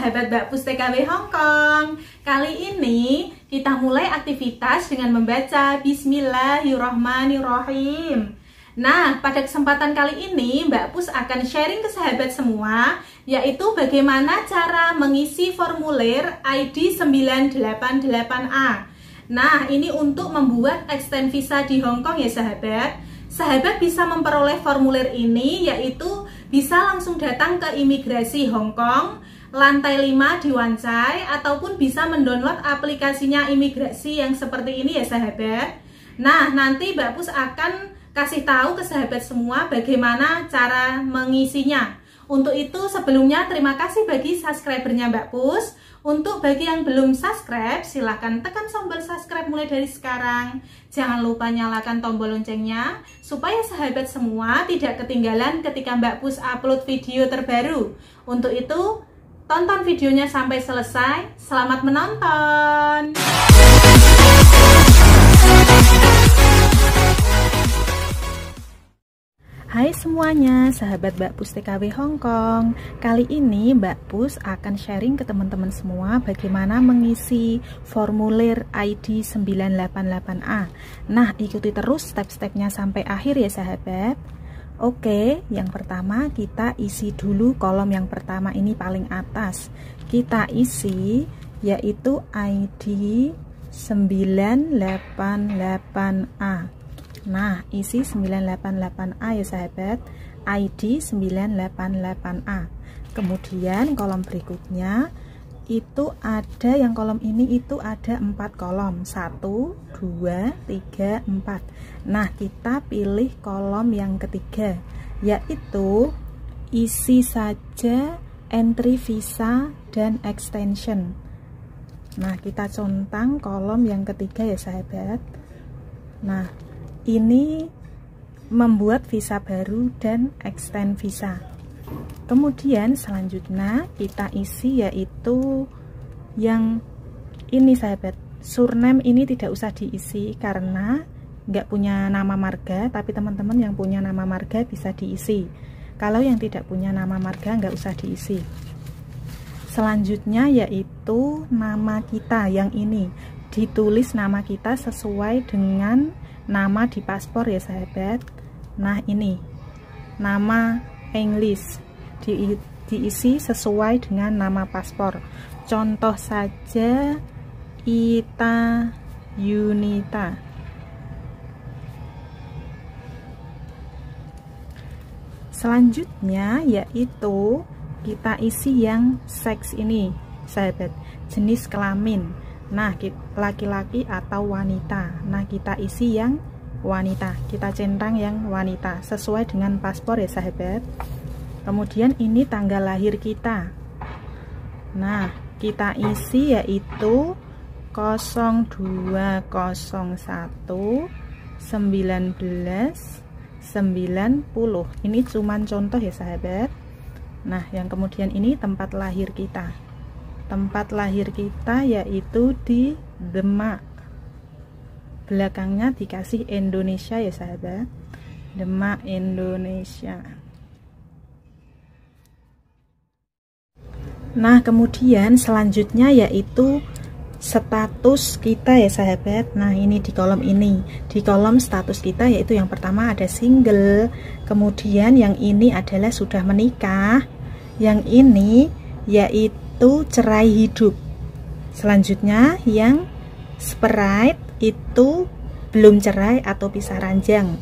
sahabat Mbak Pus TKW Hongkong. Kali ini kita mulai aktivitas dengan membaca Bismillahirrahmanirrahim. Nah, pada kesempatan kali ini Mbak Pus akan sharing ke sahabat semua, yaitu bagaimana cara mengisi formulir ID 988A. Nah, ini untuk membuat extend visa di Hongkong ya sahabat. Sahabat bisa memperoleh formulir ini, yaitu bisa langsung datang ke imigrasi Hongkong, lantai 5 di Wan Chai, ataupun bisa mendownload aplikasinya imigrasi yang seperti ini ya sahabat. Nah, nanti Mbak Pus akan kasih tahu ke sahabat semua bagaimana cara mengisinya. Untuk itu sebelumnya terima kasih bagi subscribernya Mbak Pus. Untuk bagi yang belum subscribe, silahkan tekan tombol subscribe mulai dari sekarang. Jangan lupa nyalakan tombol loncengnya supaya sahabat semua tidak ketinggalan ketika Mbak Pus upload video terbaru. Untuk itu, tonton videonya sampai selesai. Selamat menonton! Hai semuanya, sahabat Mbak Pus TKW Hongkong. Kali ini Mbak Pus akan sharing ke teman-teman semua bagaimana mengisi formulir ID 988A. Nah, ikuti terus step-stepnya sampai akhir ya sahabat. Oke, yang pertama kita isi dulu kolom yang pertama ini paling atas. Kita isi yaitu ID 988A. Nah, isi 988A ya sahabat, ID 988A. Kemudian kolom berikutnya itu ada yang kolom ini itu ada 4 kolom, 1, 2, 3, 4. Nah, kita pilih kolom yang ketiga, yaitu isi saja entry visa dan extension. Nah, kita centang kolom yang ketiga ya sahabat. Nah, ini membuat visa baru dan extend visa. Kemudian selanjutnya kita isi yaitu yang ini sahabat. Surname ini tidak usah diisi karena nggak punya nama marga, tapi teman-teman yang punya nama marga bisa diisi. Kalau yang tidak punya nama marga nggak usah diisi. Selanjutnya yaitu nama kita, yang ini ditulis nama kita sesuai dengan nama di paspor ya sahabat. Nah, ini nama English diisi sesuai dengan nama paspor. Contoh saja Ita Yunita. Selanjutnya yaitu kita isi yang seks ini sahabat, jenis kelamin. Nah, laki-laki atau wanita. Nah, kita isi yang wanita. Kita centang yang wanita sesuai dengan paspor ya sahabat. Kemudian ini tanggal lahir kita. Nah, kita isi yaitu 0201 1990. Ini cuman contoh ya sahabat. Nah, yang kemudian ini tempat lahir kita. Tempat lahir kita yaitu di Demak. Belakangnya dikasih Indonesia ya sahabat. Demak, Indonesia. Nah, kemudian selanjutnya yaitu status kita ya sahabat. Nah, ini di kolom ini. Di kolom status kita yaitu yang pertama ada single. Kemudian yang ini adalah sudah menikah. Yang ini yaitu cerai hidup. Selanjutnya yang sprite itu belum cerai atau pisah ranjang.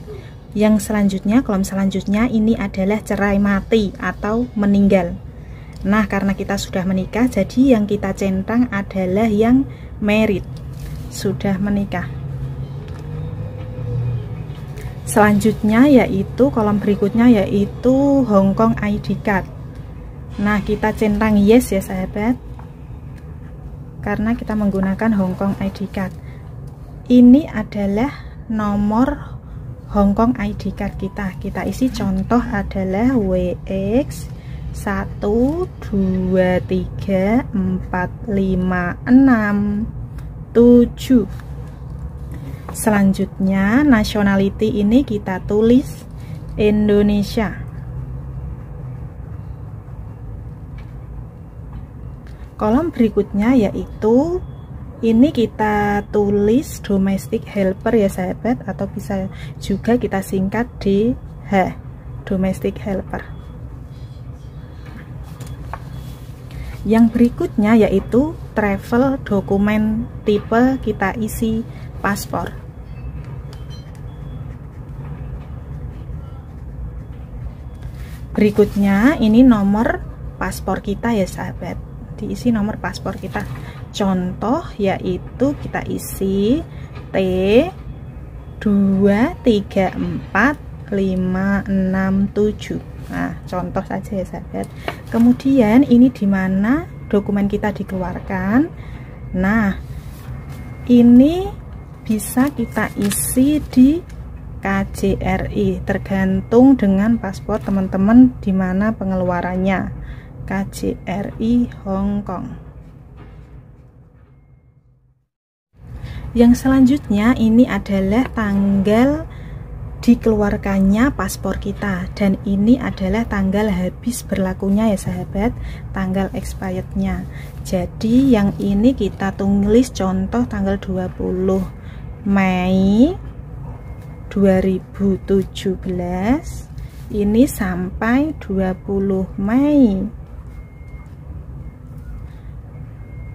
Yang selanjutnya, kolom selanjutnya ini adalah cerai mati atau meninggal. Nah, karena kita sudah menikah, jadi yang kita centang adalah yang married, sudah menikah. Selanjutnya yaitu kolom berikutnya yaitu Hongkong ID card. Nah, kita centang yes ya sahabat, karena kita menggunakan Hongkong ID card. Ini adalah nomor Hongkong ID card kita. Kita isi contoh adalah WX 1 2 3 4 5 6 7. Selanjutnya nationality ini kita tulis Indonesia. Kolom berikutnya yaitu ini kita tulis domestic helper ya sahabat, atau bisa juga kita singkat DH, domestic helper. Yang berikutnya yaitu travel dokumen, tipe kita isi paspor. Berikutnya ini nomor paspor kita ya sahabat, diisi nomor paspor kita. Contoh yaitu kita isi T2345667. Nah, contoh saja ya sahabat. Kemudian ini di mana dokumen kita dikeluarkan. Nah, ini bisa kita isi di KJRI, tergantung dengan paspor teman-teman di mana pengeluarannya. KJRI Hong Kong. Yang selanjutnya ini adalah tanggal dikeluarkannya paspor kita, dan ini adalah tanggal habis berlakunya ya sahabat, tanggal expirednya. Jadi yang ini kita tulis contoh tanggal 20 Mei 2017 ini sampai 20 Mei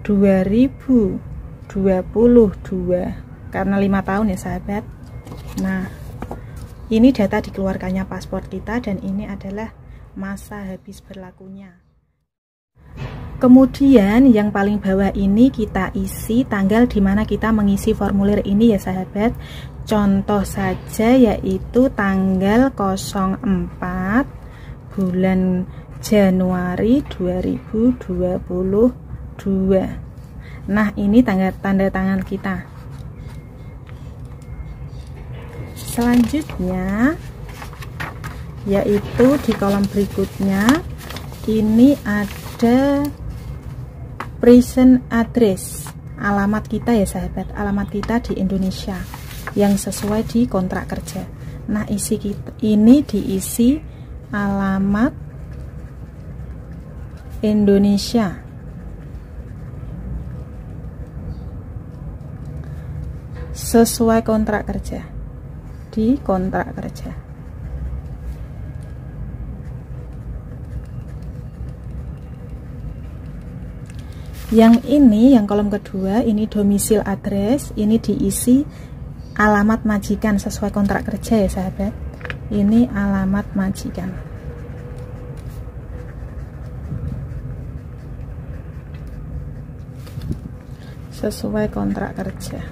2022 karena 5 tahun ya sahabat. Nah, ini data dikeluarkannya paspor kita, dan ini adalah masa habis berlakunya. Kemudian yang paling bawah ini kita isi tanggal dimana kita mengisi formulir ini ya sahabat. Contoh saja yaitu tanggal 04 bulan Januari 2022. Nah, ini tanda tangan kita. Selanjutnya yaitu di kolom berikutnya ini ada present address, alamat kita ya sahabat, alamat kita di Indonesia yang sesuai di kontrak kerja. Nah, isi kita ini diisi alamat Indonesia sesuai kontrak kerja di kontrak kerja. Yang ini yang kolom kedua ini domisil address, ini diisi alamat majikan sesuai kontrak kerja ya sahabat. Ini alamat majikan. Sesuai kontrak kerja.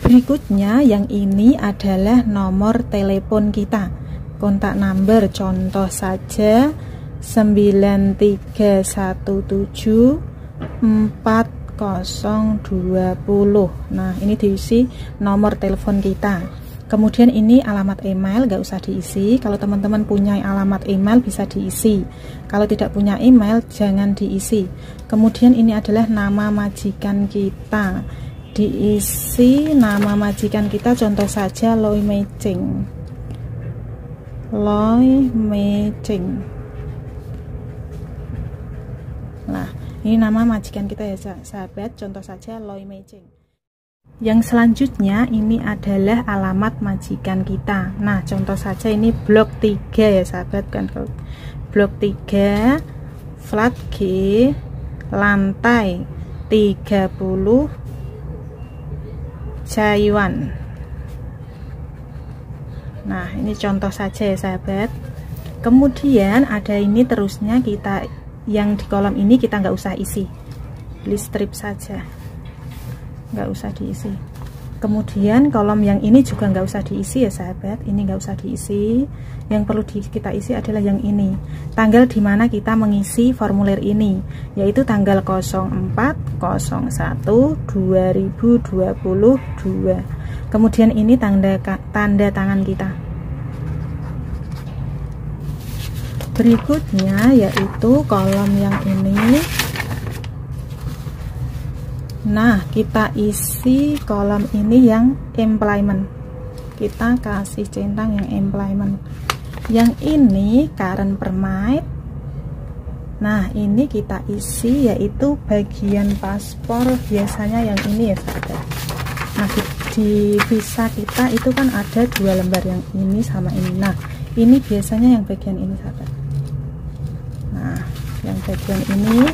Berikutnya yang ini adalah nomor telepon kita, kontak number, contoh saja 93174020. Nah, ini diisi nomor telepon kita. Kemudian ini alamat email, nggak usah diisi. Kalau teman-teman punya alamat email bisa diisi. Kalau tidak punya email jangan diisi. Kemudian ini adalah nama majikan kita, diisi nama majikan kita, contoh saja Loi Mei-ching. Loi Mei-ching. Nah, ini nama majikan kita ya sahabat, contoh saja Loi Mei-ching. Yang selanjutnya ini adalah alamat majikan kita. Nah, contoh saja ini blok 3 ya sahabat, kan blok 3 flat G lantai 30 Taiwan. Nah, ini contoh saja ya sahabat. Kemudian ada ini terusnya kita yang di kolom ini kita nggak usah isi, list strip saja, nggak usah diisi. Kemudian kolom yang ini juga nggak usah diisi ya sahabat, ini nggak usah diisi. Yang perlu kita isi adalah yang ini, tanggal dimana kita mengisi formulir ini, yaitu tanggal 04/01/2022. Kemudian ini tanda tangan kita. Berikutnya yaitu kolom yang ini. Nah, kita isi kolom ini yang employment. Kita kasih centang yang employment. Yang ini current permit. Nah, ini kita isi yaitu bagian paspor, biasanya yang ini ya sahabat. Nah, di visa kita itu kan ada 2 lembar, yang ini sama ini. Nah, ini biasanya yang bagian ini sahabat. Nah, yang bagian ini,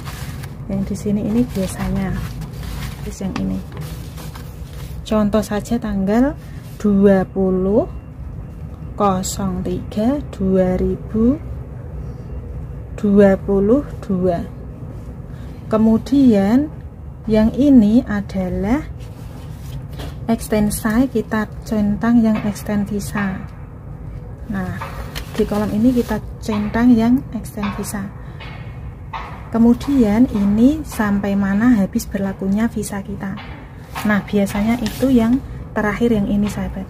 yang di sini ini biasanya. Terus yang ini. Contoh saja tanggal 20/03/2022. Kemudian yang ini adalah extensi, kita centang yang extend visa. Nah, di kolom ini kita centang yang extend visa. Kemudian ini sampai mana habis berlakunya visa kita. Nah, biasanya itu yang terakhir, yang ini sahabat.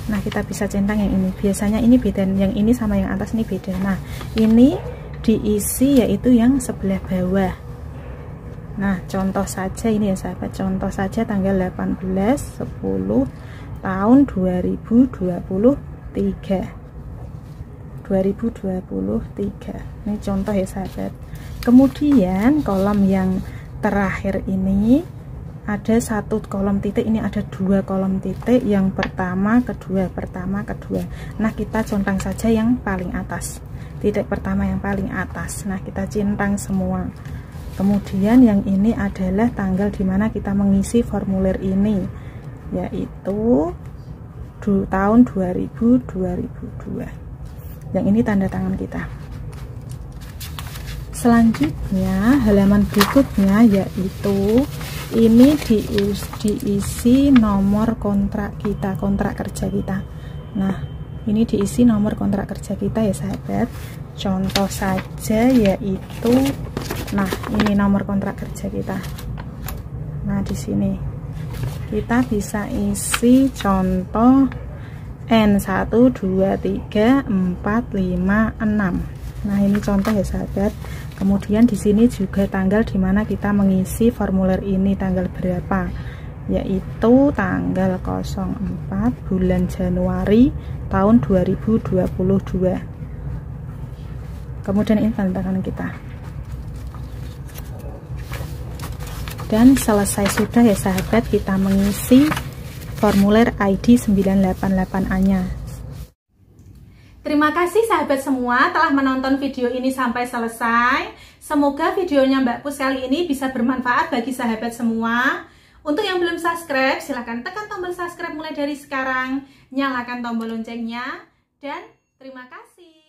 Nah, kita bisa centang yang ini. Biasanya ini beda, yang ini sama yang atas ini beda. Nah, ini diisi yaitu yang sebelah bawah. Nah, contoh saja ini ya sahabat. Contoh saja tanggal 18/10 tahun 2023. 2023. Ini contoh ya sahabat. Kemudian kolom yang terakhir ini ada 1 kolom titik, ini ada 2 kolom titik, yang pertama, kedua, pertama, kedua. Nah, kita centang saja yang paling atas, titik pertama yang paling atas. Nah, kita centang semua. Kemudian yang ini adalah tanggal dimana kita mengisi formulir ini, yaitu tahun 2002. Yang ini tanda tangan kita. Selanjutnya halaman berikutnya yaitu ini diisi nomor kontrak kita, kontrak kerja kita. Nah, ini diisi nomor kontrak kerja kita ya sahabat. Contoh saja yaitu, nah ini nomor kontrak kerja kita. Nah, di sini kita bisa isi contoh N1 2 3 4 5 6. Nah, ini contoh ya sahabat. Kemudian di sini juga tanggal dimana kita mengisi formulir ini, tanggal berapa, yaitu tanggal 04 bulan Januari tahun 2022. Kemudian ini tanda tangan kita. Dan selesai sudah ya sahabat kita mengisi formulir ID 988A-nya. Terima kasih sahabat semua telah menonton video ini sampai selesai. Semoga videonya Mbak Pus kali ini bisa bermanfaat bagi sahabat semua. Untuk yang belum subscribe, silahkan tekan tombol subscribe mulai dari sekarang. Nyalakan tombol loncengnya. Dan terima kasih.